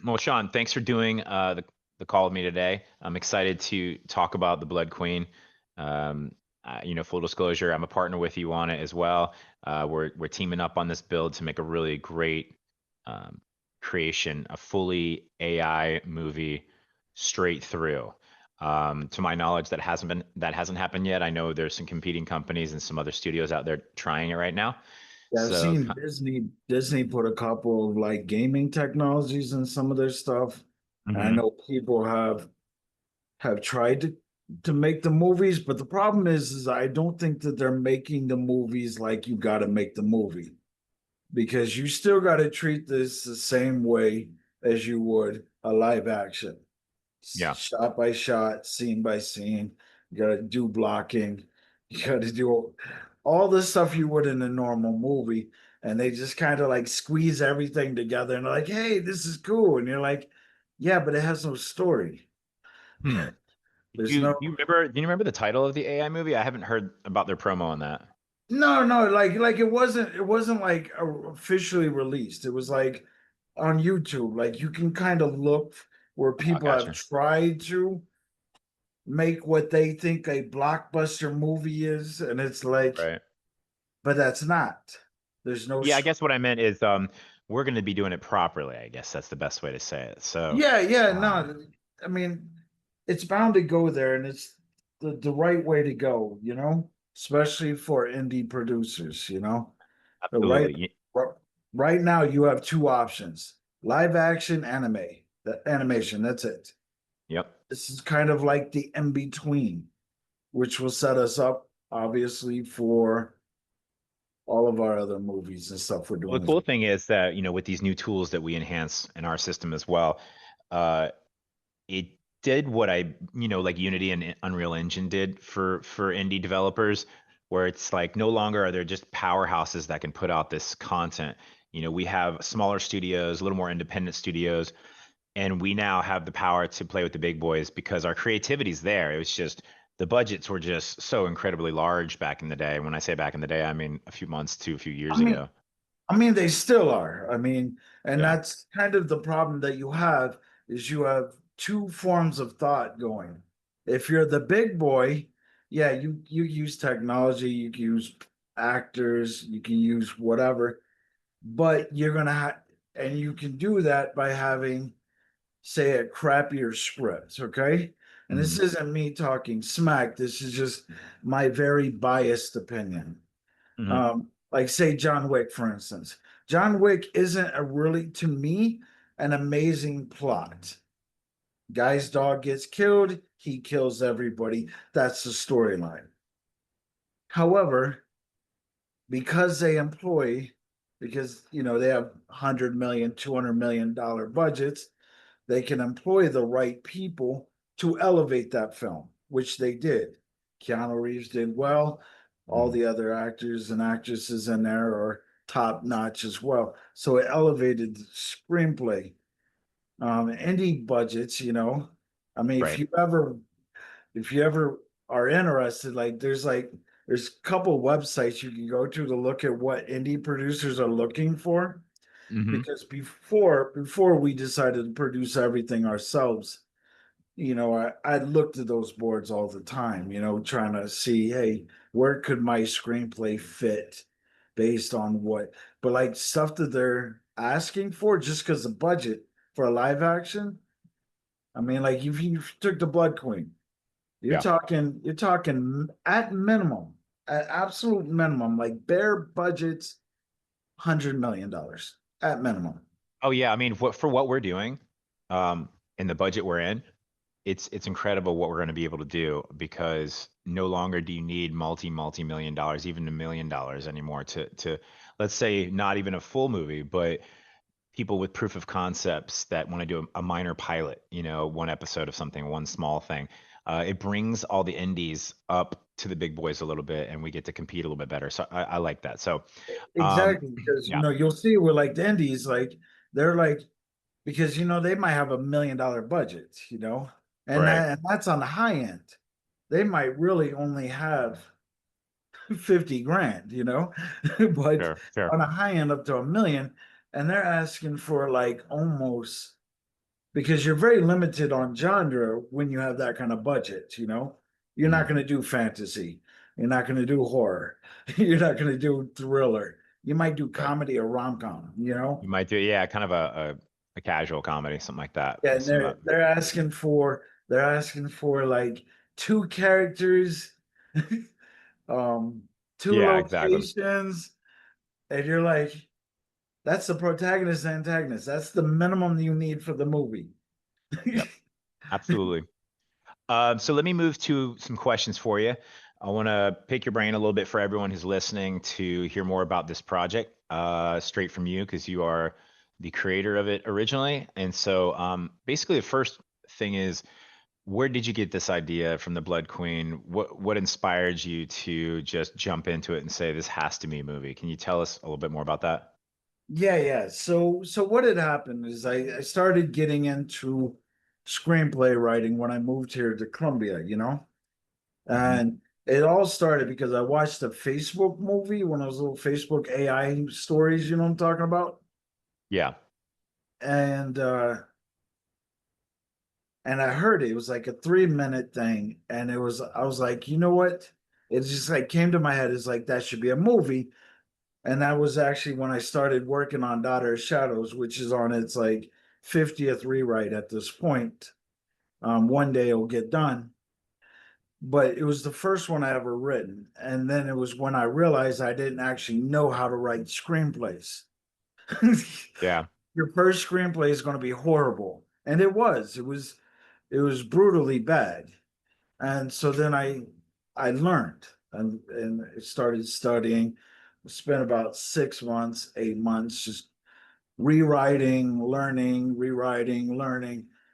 Well, Shaun, thanks for doing the call with me today. I'm excited to talk about the Blood Queen. Full disclosure, I'm a partner with you on it as well. We're teaming up on this build to make a really great um, creation, a fully AI movie straight through. To my knowledge, that hasn't happened yet. I know there's some competing companies and some other studios out there trying it right now. Yeah, I've So, seen Disney put a couple of like gaming technologies in some of their stuff. And I mhm, know people have tried to make the movies, but the problem is I don't think that they're making the movies like you got to make the movie because you still got to treat this the same way as you would a live action, yeah. shot by shot, scene by scene. You got to do blocking. You got to do all the stuff you would in a normal movie. And they just kind of like squeeze everything together and they're like, hey, this is cool. And you're like, yeah, but it has no story. Hmm. There's no, Do you remember the title of the AI movie? I haven't heard about their promo on that. no, like it wasn't like officially released. It was like on YouTube. Like you can kind of look where Oh, people have gotcha. tried to make what they think a blockbuster movie is, and it's like, Right. but that's not. There's no, Yeah, I guess what I meant is we're going to be doing it properly. I guess that's the best way to say it. So, yeah, um, no. I mean, it's bound to go there, and it's the right way to go, especially for indie producers, The right absolutely. right now you have two options: live action the animation, that's it. Yep. This is kind of like the in between, which will set us up obviously for all of our other movies and stuff we're Well, doing the as cool thing is that, with these new tools that we enhance in our system as well, uh, it did what like Unity and Unreal Engine did for indie developers, where it's like no longer are there just powerhouses that can put out this content. We have smaller studios, a little more independent studios, and we now have the power to play with the big boys because our creativity's there. It was just the budgets were just so incredibly large back in the day. When I say back in the day, I mean a few months to a few I years mean, ago. they still are. And Yeah. that's kind of the problem that you have is you have two forms of thought going. If you're the big boy, yeah, you use technology, you can use actors, you can use whatever, but you're gonna have, and you can do that by having, say, a crappier script, okay? And this Hmm. isn't me talking smack. This is just my very biased opinion. Hmm. Like say John Wick, for instance. John Wick isn't a really, to me, an amazing plot. Guy's dog gets killed, he kills everybody. That's the storyline. However, because because they have 100 million, $200 million budgets, they can employ the right people to elevate that film, which they did. Keanu Reeves did well. All Hmm. the other actors and actresses in there are top notch as well. So it elevated the screenplay. Indie budgets, I mean, Right. if you ever are interested, there's a couple websites you can go to look at what indie producers are looking for. Hmm. Because before we decided to produce everything ourselves, I looked at those boards all the time, trying to see, hey, where could my screenplay fit based on what, but like stuff that they're asking for just because the budget for a live action. I mean, like if you took the Blood Queen, Yeah. you're talking at minimum, at absolute minimum, like bare budgets, $100 million at minimum. Oh yeah. I mean, for what we're doing, in the budget we're in, it's incredible what we're going to be able to do because no longer do you need multi million dollars, even $1 million anymore to let's say not even a full movie, but people with proof of concepts that want to do a minor pilot, one episode of something, one small thing. It brings all the indies up to the big boys a little bit, and we get to compete a little bit better. So I like that. So, um, Exactly, because yeah, you'll see where like the indies, like they're like because they might have $1 million budget, and right, that's on the high end. They might really only have 50 grand, but fair, fair. on a high end up to 1 million, and they're asking for like almost. because you're very limited on genre when you have that kind of budget, you know? You're not Mhm. going to do fantasy. You're not going to do horror. You're not going to do thriller. You might do Right. comedy or rom-com, you know? You might do, yeah, kind of a casual comedy, something like that Yeah, with and some they're asking for like two characters, um, two yeah, exactly. locations, and you're like, that's the protagonist and antagonist. That's the minimum you need for the movie. Yep, absolutely. So let me move to some questions for you. I want to pick your brain a little bit for everyone who's listening to hear more about this project, straight from you, because you are the creator of it originally. And so, basically, the first thing is, where did you get this idea from the Blood Queen? What inspired you to just jump into it and say this has to be a movie? Can you tell us a little bit more about that? Yeah, yeah. So what had happened is I started getting into screenplay writing when I moved here to Columbia, you know? Hmm. And it all started because I watched a Facebook movie, one of those little Facebook AI stories, you know what I'm talking about? Yeah. And and I heard it was like a 3 minute thing. And I was like, you know what? It just like came to my head. It's like that should be a movie. And that was actually when I started working on Daughter of Shadows, which is on its like 50th rewrite at this point. One day it'll get done. But it was the first one I ever written. And then it was when I realized I didn't actually know how to write screenplays. Yeah. Your first screenplay is going to be horrible. And it was. It was brutally bad. And so then I learned and started studying. Spent about 6 months, 8 months just rewriting, learning.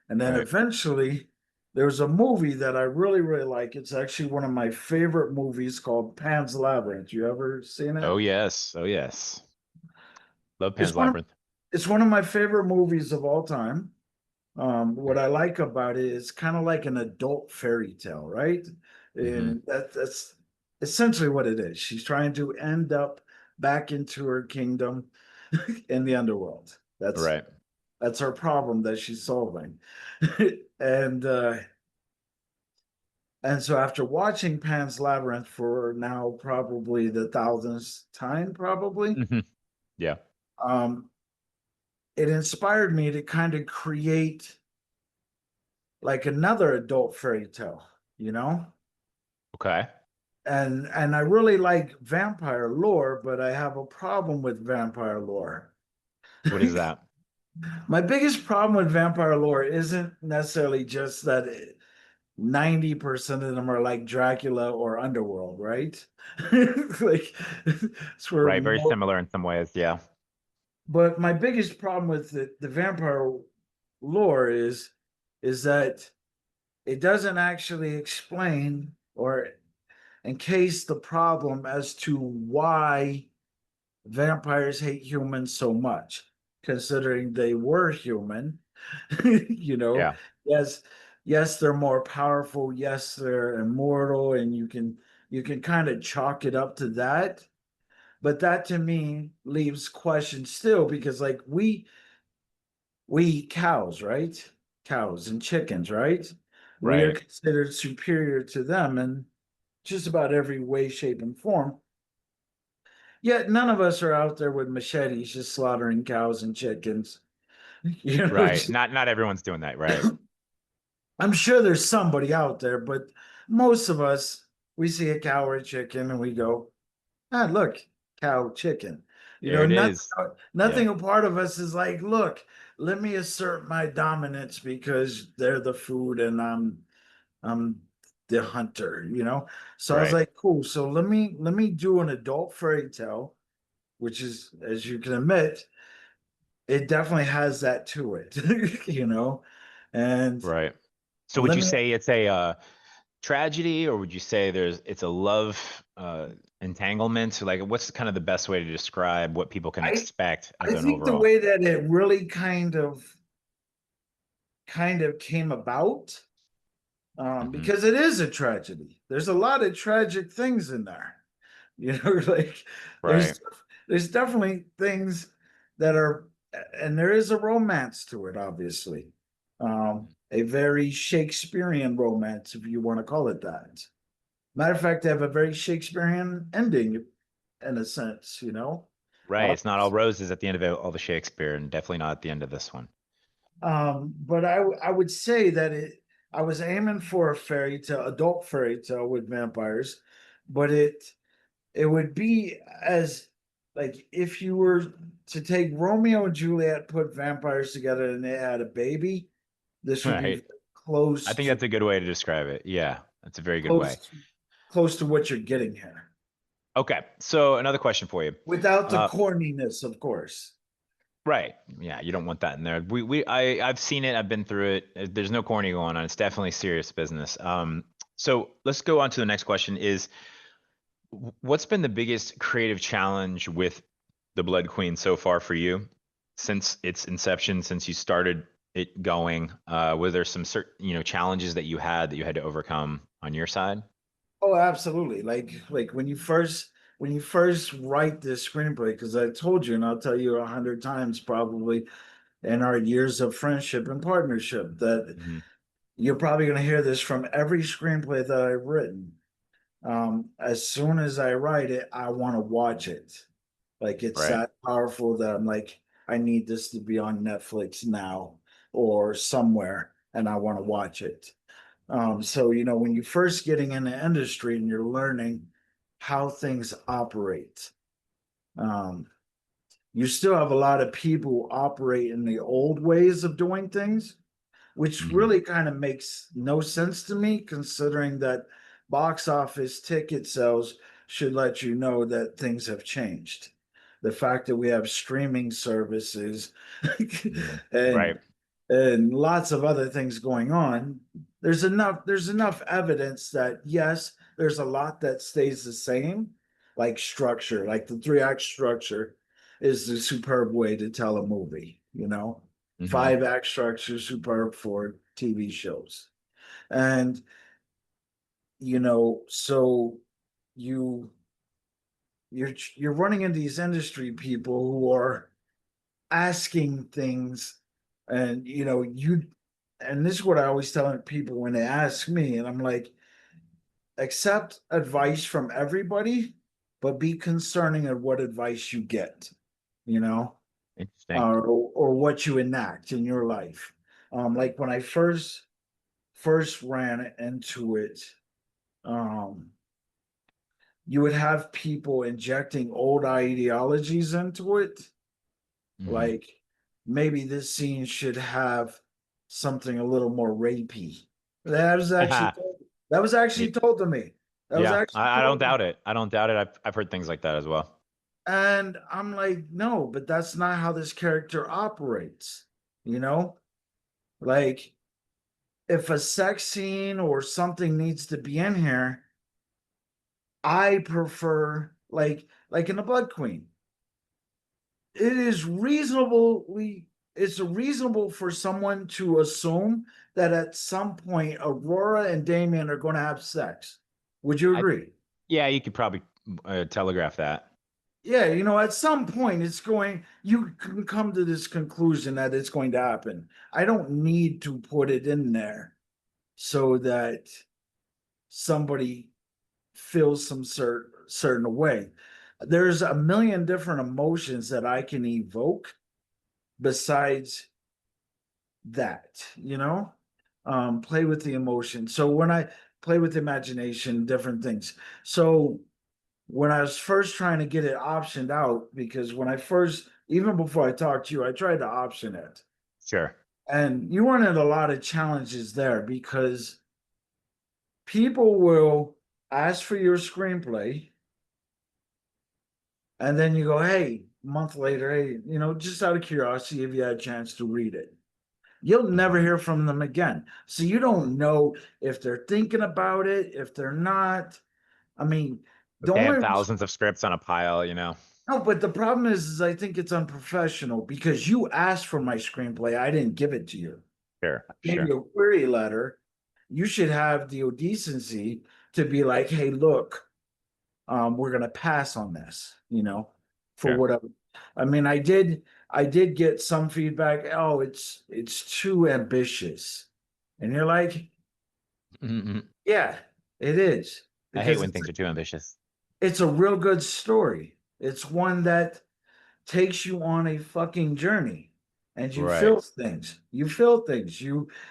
And then Right. eventually there's a movie that I really, really like. It's actually one of my favorite movies called Pan's Labyrinth. You ever seen it? Oh yes. Oh yes. Love It's Pan's one of Labyrinth. it's one of my favorite movies of all time. What I like about it is kind of like an adult fairy tale, right? Hmm. And that's essentially what it is. She's trying to end up back into her kingdom in the underworld. Right. That's her problem that she's solving. and and so after watching Pan's Labyrinth for now probably the thousandth time, probably, Hmm. Yeah. um, it inspired me to kind of create like another adult fairy tale, you know? Okay. And I really like vampire lore, but I have a problem with vampire lore. What is that? My biggest problem with vampire lore isn't necessarily just that 90% of them are like Dracula or Underworld, right? Like it's where Right. Very more, similar in some ways. Yeah. but my biggest problem with the vampire lore is that it doesn't actually explain or encase the problem as to why vampires hate humans so much, considering they were human. you know, Yeah. yes, yes, they're more powerful. Yes, they're immortal, and you can kind of chalk it up to that. But that to me leaves questions still because like we eat cows, right? Cows and chickens, right? We are Right. considered superior to them in just about every way, shape, and form. Yet none of us are out there with machetes just slaughtering cows and chickens. You know, Right. Not everyone's doing that. Right. I'm sure there's somebody out there, but most of us, we see a cow or a chicken and we go, ah, look, cow, chicken. You There know, it is. Yeah. nothing a part of us is like, look, let me assert my dominance because they're the food and I'm the hunter, you know? So I was Right. like, cool. So let me do an adult fairy tale, which is, as you can admit, it definitely has that to it, you know? And Right. So would let you me, say it's a tragedy, or would you say it's a love entanglement? Like, what's kind of the best way to describe what people can I, expect as I an think the overall? way that it really kind of came about, Hmm. because it is a tragedy. There's a lot of tragic things in there, you know, like Right. there's, there's definitely things that are, and there is a romance to it, obviously. A very Shakespearean romance, if you want to call it that. Matter of fact, they have a very Shakespearean ending, in a sense, you know. Right. Uh, It's not all roses at the end of all the Shakespeare, and definitely not at the end of this one. but I would say that I was aiming for a fairy tale, adult fairy tale with vampires, but it would be as like if you were to take Romeo and Juliet, put vampires together, and they had a baby, this would be Right. I close think to that's a good way to describe it. Yeah, that's a very good way. close close to what you're getting here, Okay. So another question for you. without the Uh, corniness, of course. right. Yeah, you don't want that in there. I've seen it. I've been through it. There's no corny going on. It's definitely serious business. So let's go on to the next question. What's been the biggest creative challenge with the Blood Queen so far for you since its inception, since you started it going? Were there some certain, challenges that you had to overcome on your side? Oh, absolutely. Like when you first write this screenplay, because I told you, and I'll tell you 100 times probably in our years of friendship and partnership, that Hmm. you're probably going to hear this from every screenplay that I've written. As soon as I write it, I want to watch it. Like it's Right. that powerful that I'm like, I need this to be on Netflix now or somewhere, and I want to watch it. So when you're first getting in the industry and you're learning how things operate, um, you still have a lot of people who operate in the old ways of doing things, which Hmm. really kind of makes no sense to me, considering that box office ticket sales should let you know that things have changed. The fact that we have streaming services Hmm. and Right. and lots of other things going on, there's enough evidence that yes, there's a lot that stays the same, like structure, like the three-act structure is the superb way to tell a movie. Hmm. Five-act structure superb for TV shows. And so you you're running into these industry people who are asking things, and and this is what I always tell people when they ask me, and I'm like, accept advice from everybody, but be concerning of what advice you get, you know, Interesting. or what you enact in your life. Like when I first ran into it, um, you would have people injecting old ideologies into it, Hmm. like maybe this scene should have something a little more rapey. That was actually told, that was actually told to me. That was Yeah, actually I don't told to me. doubt it. I don't doubt it. I've heard things like that as well. And I'm like, no, but that's not how this character operates. You know, like if a sex scene or something needs to be in here, I prefer like in the Blood Queen. It is reasonably it's reasonable for someone to assume that at some point Aurora and Damien are going to have sex. Would you I agree? Yeah, you could probably telegraph that. Yeah, at some point you can come to this conclusion that it's going to happen. I don't need to put it in there so that somebody feels some certain way. There's a million different emotions that I can evoke besides that. Play with the emotion. So when I play with imagination, different things. So when I was first trying to get it optioned out, because when I first, even before I talked to you, I tried to option it. Sure. And you run into a lot of challenges there because people will ask for your screenplay, and then you go, hey, a month later, hey, just out of curiosity, if you had a chance to read it. You'll never Mhm. hear from them again. So you don't know if they're thinking about it, if they're not. I mean, the If they have only thousands of scripts on a pile. no, but the problem is I think it's unprofessional because you asked for my screenplay. I didn't give it to you. Sure, I gave sure, you a query letter. You should have the decency to be like, hey, look, we're gonna pass on this, for sure. whatever. I mean, I did. I did get some feedback. Oh, it's too ambitious, and you're like, Mhm. yeah, it is I hate because when things are too ambitious. it's a real good story. It's one that takes you on a fucking journey, and you Right. feel things. You feel things.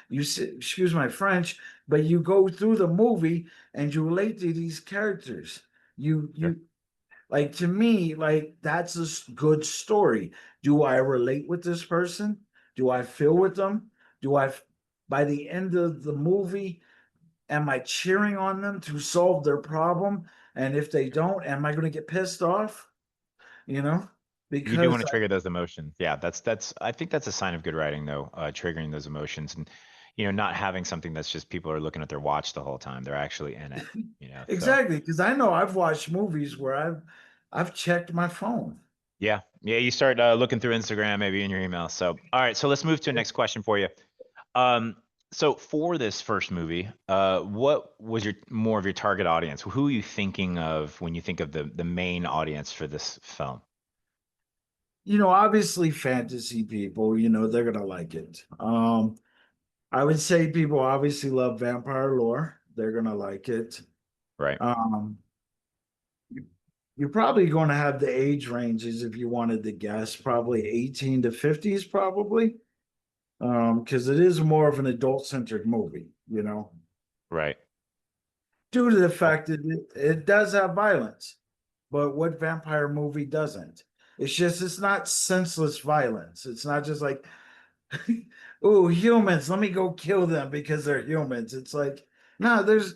Excuse my French, but you go through the movie and you relate to these characters. Sure. You like, to me, like, that's a good story. Do I relate with this person? Do I feel with them? Do I, by the end of the movie, am I cheering on them to solve their problem? And if they don't, am I going to get pissed off? You know, You do want because to trigger those emotions. Yeah, that's I think that's a sign of good writing though, triggering those emotions and not having something that's just people are looking at their watch the whole time. They're actually in it, So exactly, because I know I've watched movies where I've checked my phone. yeah. Yeah, you start looking through Instagram, maybe in your email. So all right, so let's move to the next question for you. Um, so for this first movie, what was your more of your target audience? Who are you thinking of when you think of the main audience for this film? Obviously fantasy people, they're gonna like it. I would say people obviously love vampire lore. They're gonna like it. Right. Um, you're probably going to have the age ranges if you wanted to guess, probably 18 to 50s, probably. Because it is more of an adult-centered movie, Right. due to the Oh, fact that it does have violence. But what vampire movie doesn't? It's not senseless violence. It's not just like, oh, humans, let me go kill them because they're humans. It's like, no, there's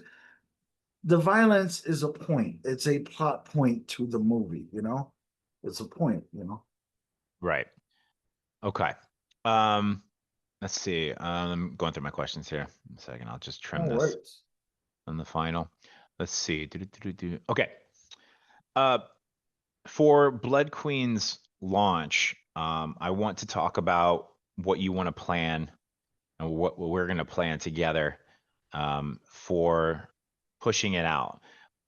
the violence is a point. It's a plot point to the movie. It's a point. right. Okay. Um, let's see. I'm going through my questions here. A second. I'll just No trim this worries. on the final. Let's see. Okay. Uh, for Blood Queen's launch, I want to talk about what you want to plan and what we're going to plan together for pushing it out.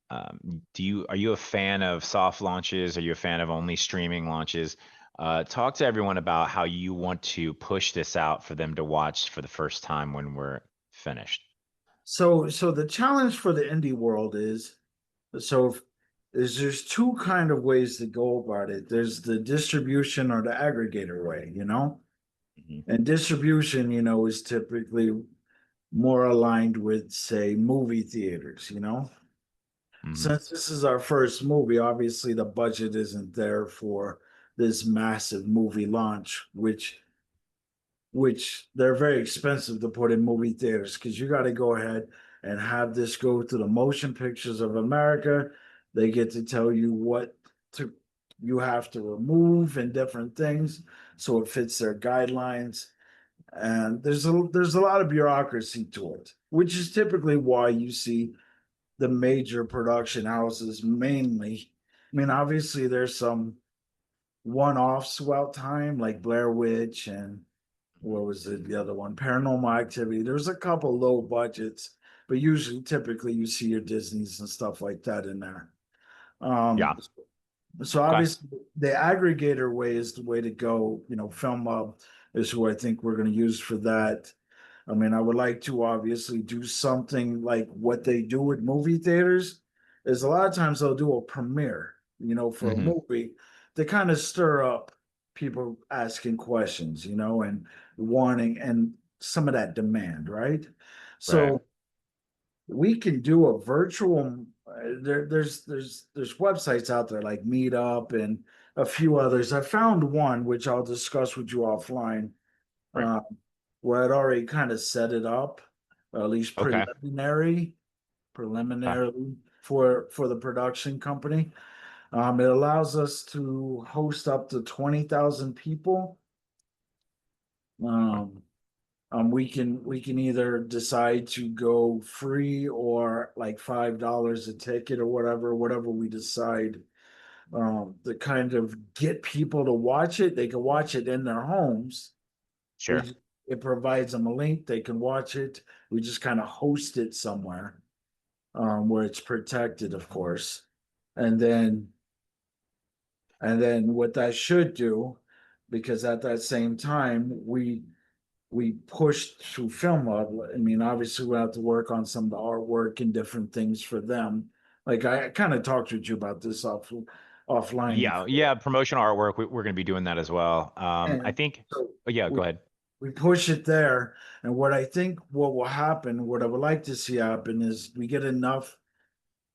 Are you a fan of soft launches? Are you a fan of only streaming launches? Talk to everyone about how you want to push this out for them to watch for the first time when we're finished. So the challenge for the indie world so is there's two kind of ways to go about it. There's the distribution or the aggregator way. Hmm. And distribution, is typically more aligned with, say, movie theaters. Hmm. Since this is our first movie, obviously the budget isn't there for this massive movie launch, which they're very expensive to put in movie theaters because you got to go ahead and have this go to the motion pictures of America. They get to tell you what to you have to remove and different things so it fits their guidelines. And there's a lot of bureaucracy to it, which is typically why you see the major production houses mainly. I mean, obviously there's some one-offs throughout time, like Blair Witch and what was it, the other one? Paranormal Activity. There's a couple low budgets, but usually, typically, you see your Disneys and stuff like that in there. Yeah. Um, so Okay. obviously, the aggregator way is the way to go. Film Hub is who I think we're going to use for that. I mean, I would like to obviously do something like what they do with movie theaters. Is a lot of times they'll do a premiere, for a Hmm. movie to kind of stir up people asking questions, and wanting and some of that demand, right? Right. So we can do a virtual. There's websites out there like Meetup and a few others. I found one which I'll discuss with you offline, Right. uh, where I'd already kind of set it up, or at least Okay. Okay. preliminarily for the production company. It allows us to host up to 20,000 people. Okay. Um, we can either decide to go free or like $5 a ticket or whatever we decide. To kind of get people to watch it. They can watch it in their homes. Sure. We It provides them a link. They can watch it. We just kind of host it somewhere, where it's protected, of course. And then what that should do, because at that same time we pushed through Film Hub. I mean, obviously we have to work on some of the artwork and different things for them. Like I kind of talked with you about this offline Yeah, before. yeah, promotional artwork. We're going to be doing that as well. I And think. so Oh, yeah, we go ahead. we push it there. And what I think what will happen, what I would like to see happen is we get enough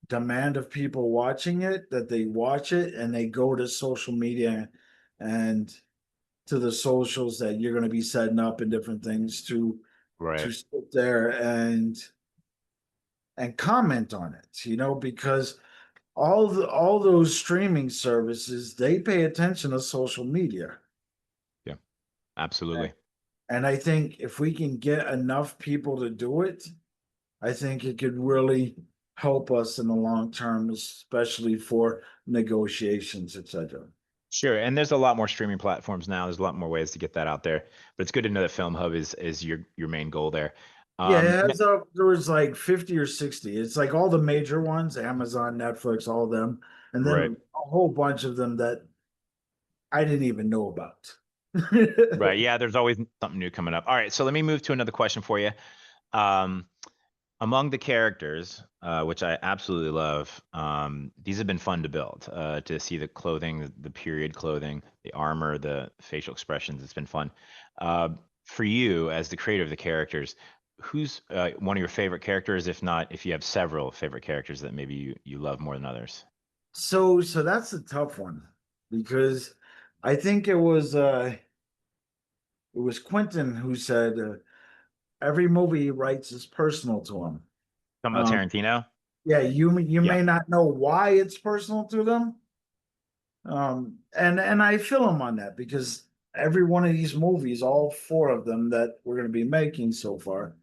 demand of people watching it that they watch it and they go to social media and to the socials that you're going to be setting up and different things to Right. sit there and comment on it, because all those streaming services, they pay attention to social media. Yeah, absolutely. And I think if we can get enough people to do it, I think it could really help us in the long term, especially for negotiations, etc. Sure. And there's a lot more streaming platforms now. There's a lot more ways to get that out there. But it's good to know that Film Hub is your main goal there. Yeah, Um, it n- has there was like 50 or 60. It's like all the major ones, Amazon, Netflix, all of them, and right. then a whole bunch of them that I didn't even know about. Right. Yeah, there's always something new coming up. All right, so let me move to another question for you. Um, Among the characters, which I absolutely love, these have been fun to build. To see the clothing, the period clothing, the armor, the facial expressions. It's been fun. Uh, for you, as the creator of the characters, who's one of your favorite characters? If not, if you have several favorite characters that maybe you love more than others. So that's a tough one because I think it was Quentin who said every movie he writes is personal to him. Talking about Um, Tarantino? yeah, you Yeah. may not know why it's personal to them, and I feel him on that because every one of these movies, all four of them that we're going to be making so far,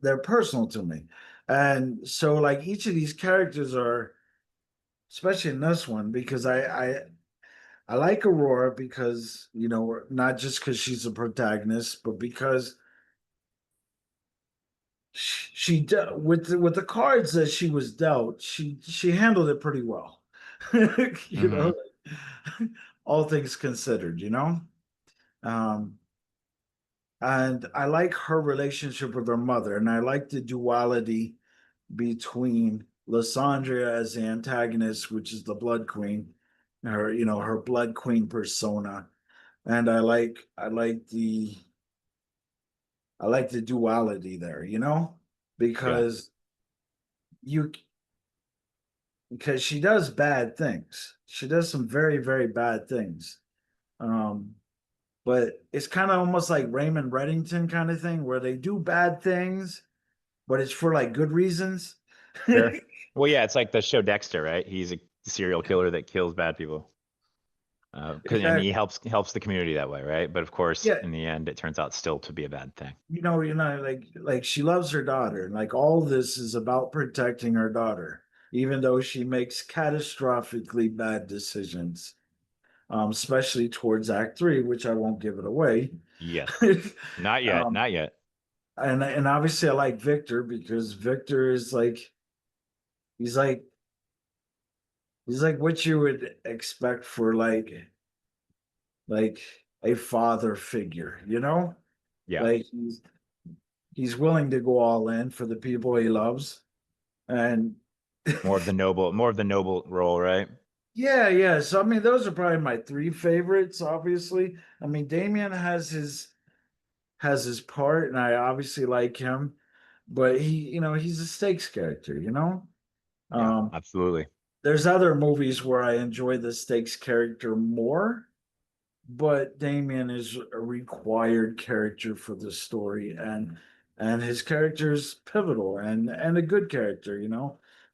they're personal to me, and so like each of these characters are, especially in this one, because I like Aurora because not just because she's a protagonist, but because with the cards that she was dealt, she handled it pretty well. you Hmm. know, all things considered, Um, and I like her relationship with her mother, and I like the duality between Lysandria as the antagonist, which is the Blood Queen, her Blood Queen persona, and I like the duality there, Yeah. because you because she does bad things. She does some very, very bad things. Um, but it's kind of almost like Raymond Reddington kind of thing where they do bad things, but it's for like good reasons. Sure. Well, yeah, it's like the show Dexter, right? He's a serial killer that kills bad people. And he Exactly. helps the community that way, right? But of course, Yeah, in the end, it turns out still to be a bad thing. like she loves her daughter, and like all this is about protecting her daughter, even though she makes catastrophically bad decisions, especially towards Act Three, which I won't give it away. Yes. Not yet. um, Not yet. and obviously I like Victor because Victor is like he's like he's like what you would expect for like a father figure, Yeah. like he's willing to go all in for the people he loves, and More of the noble role, right? yeah. So I mean, those are probably my three favorites. Obviously, I mean, Damien has his part, and I obviously like him, but he's a stakes character. Yeah, Um, absolutely. there's other movies where I enjoy the stakes character more, but Damien is a required character for the story, and his character is pivotal and a good character.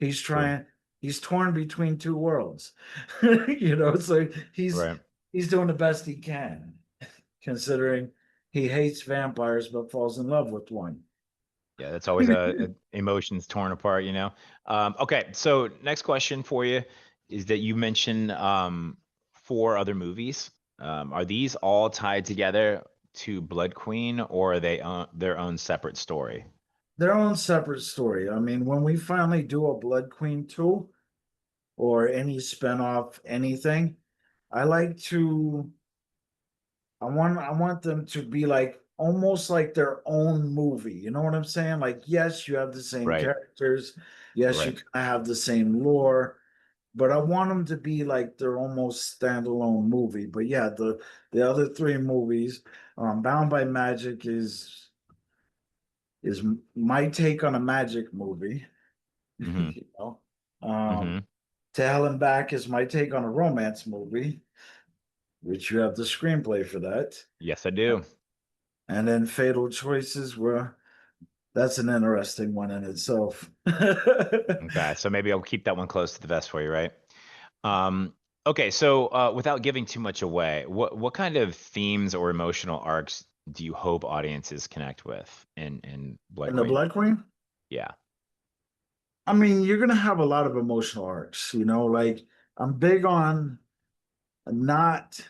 He's Sure. trying, he's torn between two worlds. So Right. he's doing the best he can, considering he hates vampires but falls in love with one. Yeah, that's always a emotions torn apart, you know. Okay, so next question for you is that you mentioned four other movies. Are these all tied together to Blood Queen, or are they their own separate story? Their own separate story. I mean, when we finally do a Blood Queen 2 or any spinoff, anything, I like to I want them to be like almost like their own movie. You know what I'm saying? Like, yes, you have the same Right. characters. Yes, you Right. kind of have the same lore, but I want them to be like their almost standalone movie. But yeah, the other three movies, Bound by Magic is my take on a magic movie. Mm-hmm. You know, um, Mm-hmm. To Hell and Back is my take on a romance movie, which you have the screenplay for that. Yes, I do. And then Fatal Choices, where that's an interesting one in itself. Okay, so maybe I'll keep that one close to the vest for you, right? Um, okay, so without giving too much away, what kind of themes or emotional arcs do you hope audiences connect with in Blood In the Queen? Black Queen, Yeah. I mean, you're gonna have a lot of emotional arcs, like I'm big on not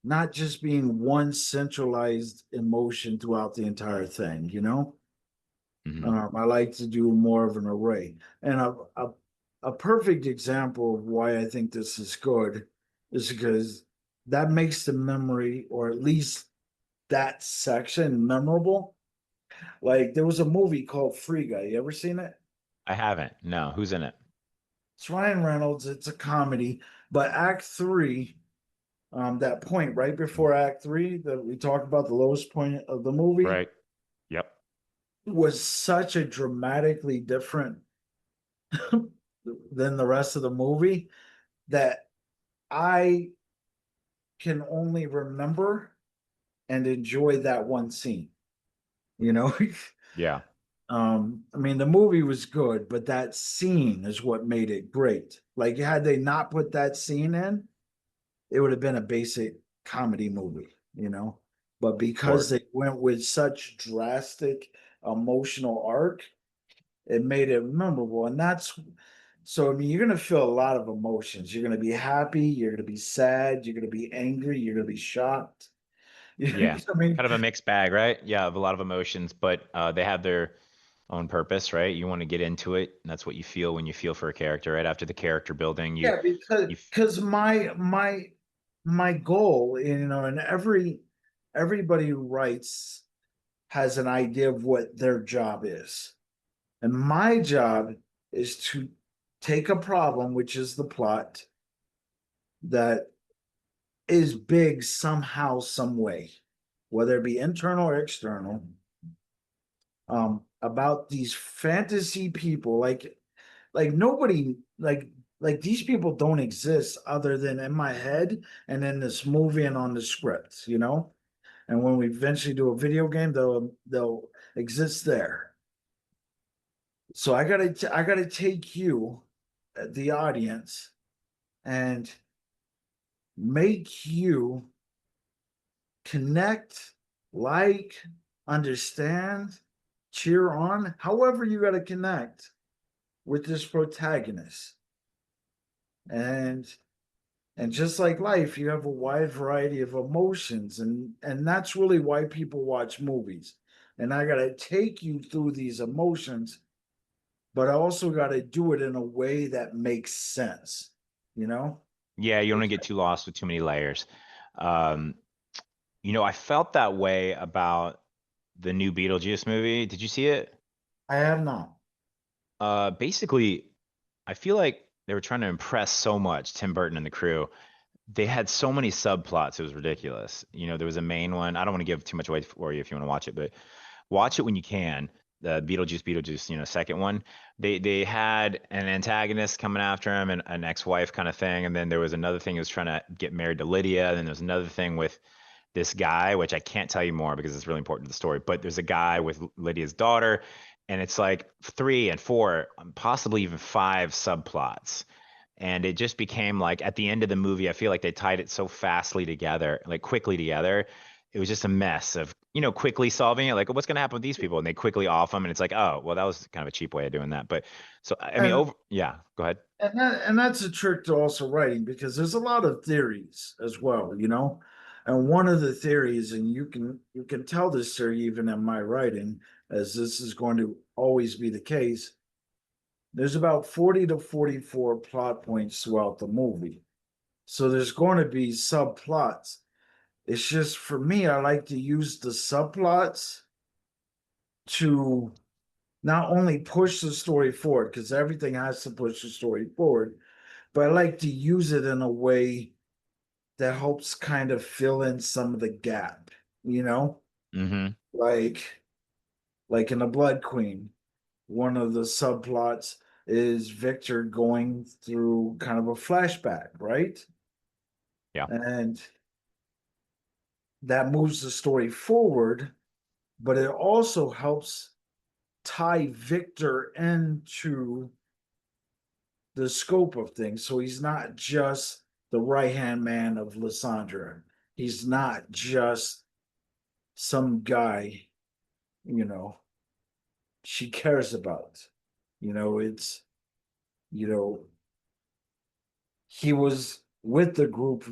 not just being one centralized emotion throughout the entire thing. Hmm. I like to do more of an array. And a perfect example of why I think this is good is because that makes the memory, or at least that section, memorable. Like there was a movie called Free Guy. You ever seen it? I haven't. No, who's in it? It's Ryan Reynolds. It's a comedy, but Act Three, that point right before Act Three that we talked about, the lowest point of the movie, Right. Yep. was such a dramatically different than the rest of the movie that I can only remember and enjoy that one scene. You know, Yeah. I mean, the movie was good, but that scene is what made it great. Like, had they not put that scene in, it would have been a basic comedy movie. But because Or they went with such drastic emotional arc, it made it memorable. And that's so, I mean, you're going to feel a lot of emotions. You're going to be happy, you're going to be sad, you're going to be angry, you're going to be shocked. yeah, I mean, kind of a mixed bag, right? Yeah, of a lot of emotions, but they have their own purpose, right? You want to get into it, and that's what you feel when you feel for a character, right? After the character building, yeah, you because my goal, and everybody who writes has an idea of what their job is. And my job is to take a problem, which is the plot, that is big somehow, some way, whether it be internal or external, about these fantasy people, like nobody, like these people don't exist other than in my head and in this movie and on the script. And when we eventually do a video game, they'll exist there. So I gotta take you, the audience, and make you connect, like, understand, cheer on, however you gotta connect with this protagonist. And and just like life, you have a wide variety of emotions, and that's really why people watch movies. And I gotta take you through these emotions, but I also gotta do it in a way that makes sense, you know? yeah, you don't want to get too lost with too many layers. Um, I felt that way about the new Beetlejuice movie. Did you see it? I have not. Basically, I feel like they were trying to impress so much, Tim Burton and the crew. They had so many subplots, it was ridiculous. There was a main one. I don't want to give too much away for you if you want to watch it, but watch it when you can. The Beetlejuice, second one. They had an antagonist coming after him and an ex-wife kind of thing, and then there was another thing he was trying to get married to Lydia, and then there's another thing with this guy, which I can't tell you more because it's really important to the story. But there's a guy with Lydia's daughter, and it's like three and four, possibly even five subplots. And it just became like at the end of the movie, I feel like they tied it so fastly together, like quickly together. It was just a mess of, quickly solving it. Like, what's going to happen with these people? And they quickly off them. And it's like, oh, well, that was kind of a cheap way of doing that. But so, I mean, And yeah, go ahead. that's a trick to also writing, because there's a lot of theories as well. And one of the theories, and you can tell this theory even in my writing, as this is going to always be the case. There's about 40 to 44 plot points throughout the movie. So there's going to be subplots. It's just for me, I like to use the subplots to not only push the story forward, because everything has to push the story forward, but I like to use it in a way that helps kind of fill in some of the gap, you know? Mm-hmm. Like like in the Blood Queen, one of the subplots is Victor going through kind of a flashback, right? Yeah. And that moves the story forward, but it also helps tie Victor into the scope of things. So he's not just the right hand man of Lysandra. He's not just some guy, you know, she cares about. It's, you know, he was with the group.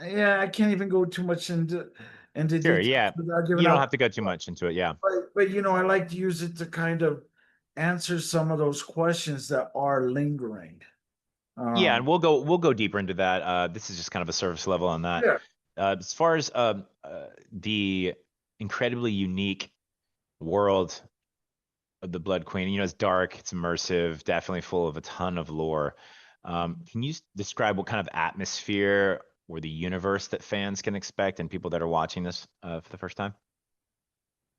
Yeah, I can't even go too much into Sure. details Yeah. without giving You don't out. have to go too much into it. Yeah. But I like to use it to kind of answer some of those questions that are lingering. Yeah, and Um, we'll go deeper into that. This is just kind of a surface level on that. yeah, As far as the incredibly unique world of the Blood Queen, it's dark, it's immersive, definitely full of a ton of lore. Can you describe what kind of atmosphere or the universe that fans can expect and people that are watching this for the first time?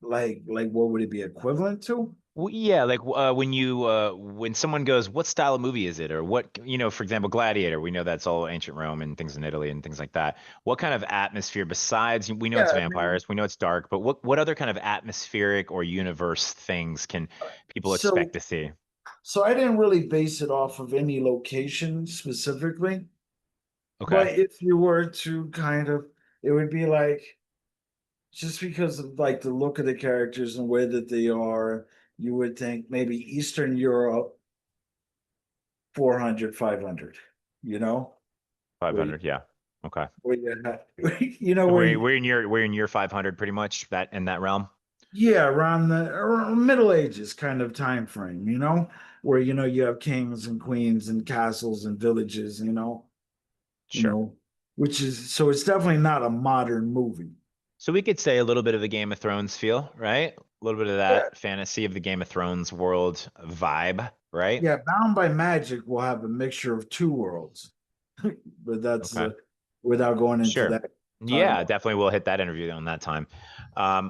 like what would it be equivalent to? Well, yeah, like when someone goes, "What style of movie is it?" or what, for example, Gladiator. We know that's all ancient Rome and things in Italy and things like that. What kind of atmosphere besides we know Yeah, it's I mean, vampires, we know it's dark, but what other kind of atmospheric or universe things can people expect so to see? so I didn't really base it off of any location specifically, but Okay, if you were to kind of, it would be like just because of like the look of the characters and the way that they are, you would think maybe Eastern Europe 400, 500. You know, where 500, yeah. Okay. where you have, where We're in year 500 pretty much that in that realm. yeah, around Middle Ages kind of time frame, where you have kings and queens and castles and villages, you Sure. know, which is so it's definitely not a modern movie. So we could say a little bit of the Game of Thrones feel, right? A little bit of Yeah, that fantasy of the Game of Thrones world vibe, right? yeah, Bound by Magic will have a mixture of two worlds, but that's Okay. without going into Sure. that Yeah, timeline. definitely we'll hit that interview on that time.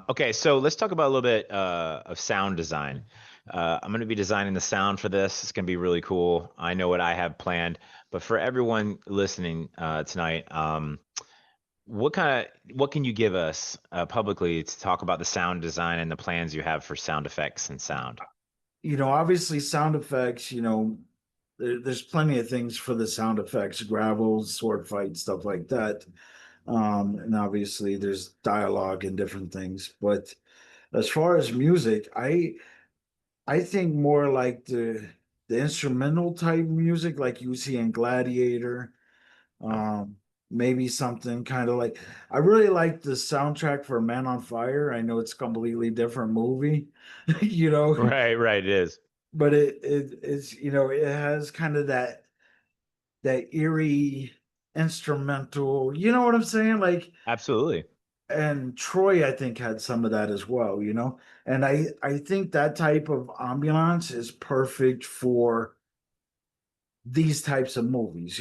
Okay, so let's talk about a little bit of sound design. I'm going to be designing the sound for this. It's going to be really cool. I know what I have planned, but for everyone listening tonight, what can you give us publicly to talk about the sound design and the plans you have for sound effects and sound? Obviously sound effects, there's plenty of things for the sound effects, gravels, sword fights, stuff like that. And obviously there's dialogue and different things. But as far as music, I think more like the instrumental type music like you see in Gladiator. Oh, Um, Maybe something kind of like I really like the soundtrack for Man on Fire. I know it's a completely different movie, you know, right, right, it is. but it's it has kind of that eerie instrumental. You know what I'm saying? Like, Absolutely. and Troy, I think, had some of that as well. And I think that type of ambulance is perfect for these types of movies.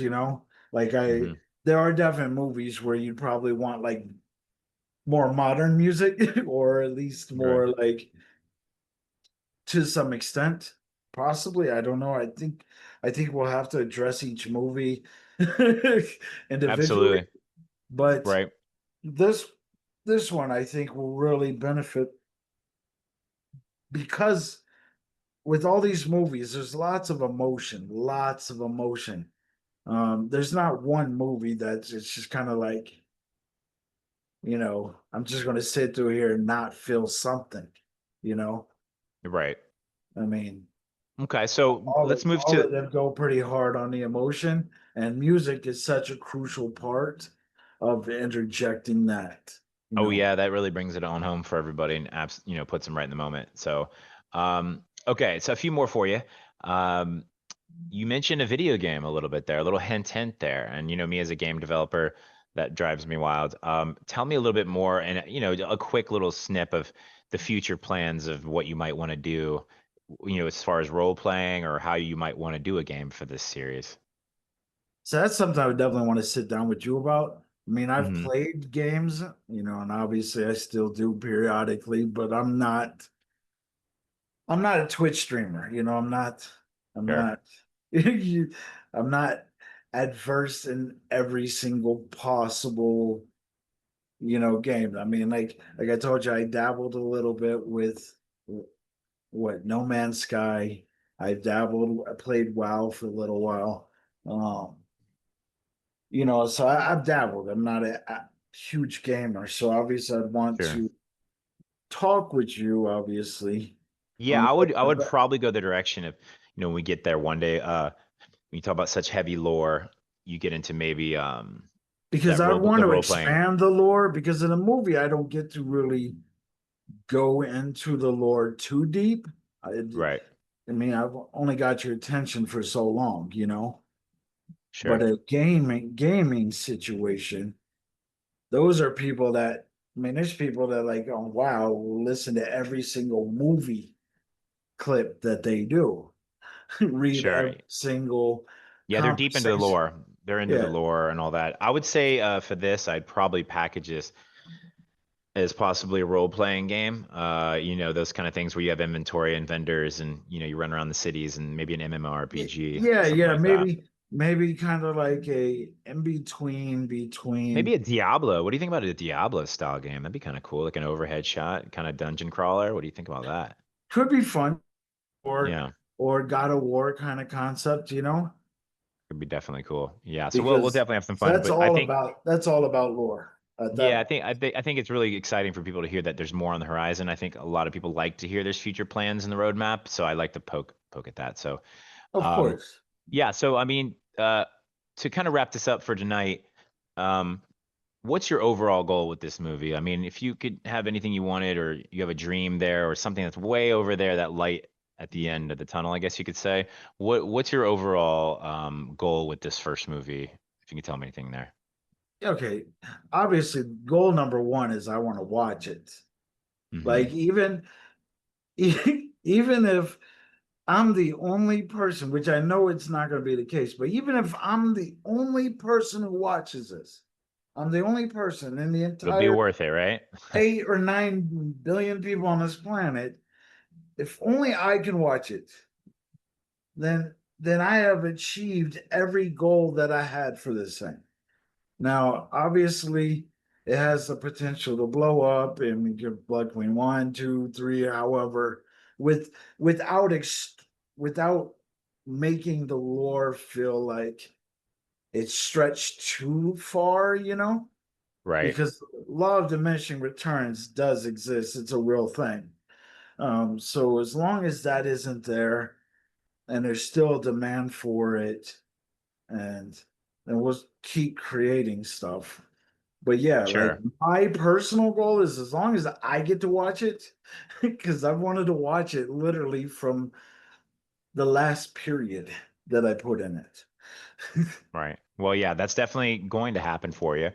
Like Hmm. there are definite movies where you'd probably want like more modern music or at least Right. more like to some extent. Possibly, I don't know. I think we'll have to address each movie individually, Absolutely. but Right. this this one I think will really benefit because with all these movies, there's lots of emotion, lots of emotion. There's not one movie that's it's just kind of like, I'm just going to sit through here and not feel something, you know. Right. I mean, Okay, so all of let's move all to. of them go pretty hard on the emotion, and music is such a crucial part of interjecting that, you Oh know. yeah, that really brings it on home for everybody and puts them right in the moment. So, okay, so a few more for you. Um, you mentioned a video game a little bit there, a little hint there, and me as a game developer, that drives me wild. Tell me a little bit more, and a quick little snip of the future plans of what you might want to do, as far as role playing or how you might want to do a game for this series. So that's something I would definitely want to sit down with you about. I mean, I've Hmm. played games, and obviously I still do periodically, but I'm not a Twitch streamer, I'm Sure. not I'm not adverse in every single possible, game. I mean, like I told you, I dabbled a little bit with what No Man's Sky. I played WoW for a little while. Um, so I've dabbled. I'm not a huge gamer, so obviously I'd want Sure. to talk with you, obviously, Yeah, on I would probably go the direction of, when we get there one day, when you talk about such heavy lore, you get into maybe because I want the to role playing. expand the lore because in a movie I don't get to really go into the lore too deep. I, Right. I mean, I've only got your attention for so long. But Sure. a gaming situation, those are people that I mean, there's people that like, oh wow, will listen to every single movie clip that they do, read Sure. every single Yeah, they're deep into the conversation. lore. They're into the Yeah, lore and all that. I would say for this, I'd probably package this as possibly a role playing game. Those kind of things where you have inventory and vendors and you run around the cities and maybe an MMORPG, yeah, something yeah. like that. Maybe kind of like a in between. Maybe a Diablo. What do you think about a Diablo style game? That'd be kind of cool, like an overhead shot, kind of dungeon crawler. What do you think about that? Could be fun or Yeah, or God of War kind of concept. could be definitely cool. Yeah, so we'll Because definitely have some fun. But that's all about lore at that yeah, I point. think I think it's really exciting for people to hear that there's more on the horizon. I think a lot of people like to hear there's future plans in the roadmap, so I like to poke at that. So, Of um, course. yeah. So I mean, to kind of wrap this up for tonight, um, what's your overall goal with this movie? I mean, if you could have anything you wanted, or you have a dream there, or something that's way over there, that light at the end of the tunnel, I guess you could say. What's your overall goal with this first movie? If you can tell me anything there. Okay. Obviously, goal number one is I want to watch it. Hmm. Like even if I'm the only person, which I know it's not going to be the case, but even if I'm the only person who watches this, I'm the only person in the It'll be entire worth it, right? 8 or 9 billion people on this planet. If only I can watch it, then I have achieved every goal that I had for this thing. Now, obviously, it has the potential to blow up and give Blood Queen one, two, three, however, with without ex, without making the lore feel like it's stretched too far. Right. Because law of diminishing returns does exist. It's a real thing. So as long as that isn't there and there's still a demand for it, and we'll keep creating stuff. But yeah, like Sure. my personal goal is as long as I get to watch it, because I've wanted to watch it literally from the last period that I put in it. Right. Well, yeah, that's definitely going to happen for you.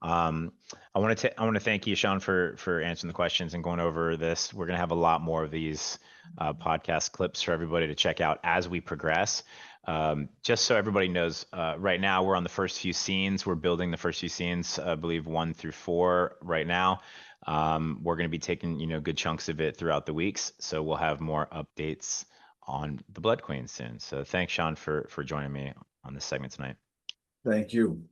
Um, I want to thank you, Shaun, for answering the questions and going over this. We're gonna have a lot more of these podcast clips for everybody to check out as we progress. Just so everybody knows, right now we're on the first few scenes. We're building the first few scenes, I believe 1 through 4 right now. We're going to be taking, good chunks of it throughout the weeks, so we'll have more updates on the Blood Queen soon. So thanks, Shaun, for joining me on this segment tonight. Thank you.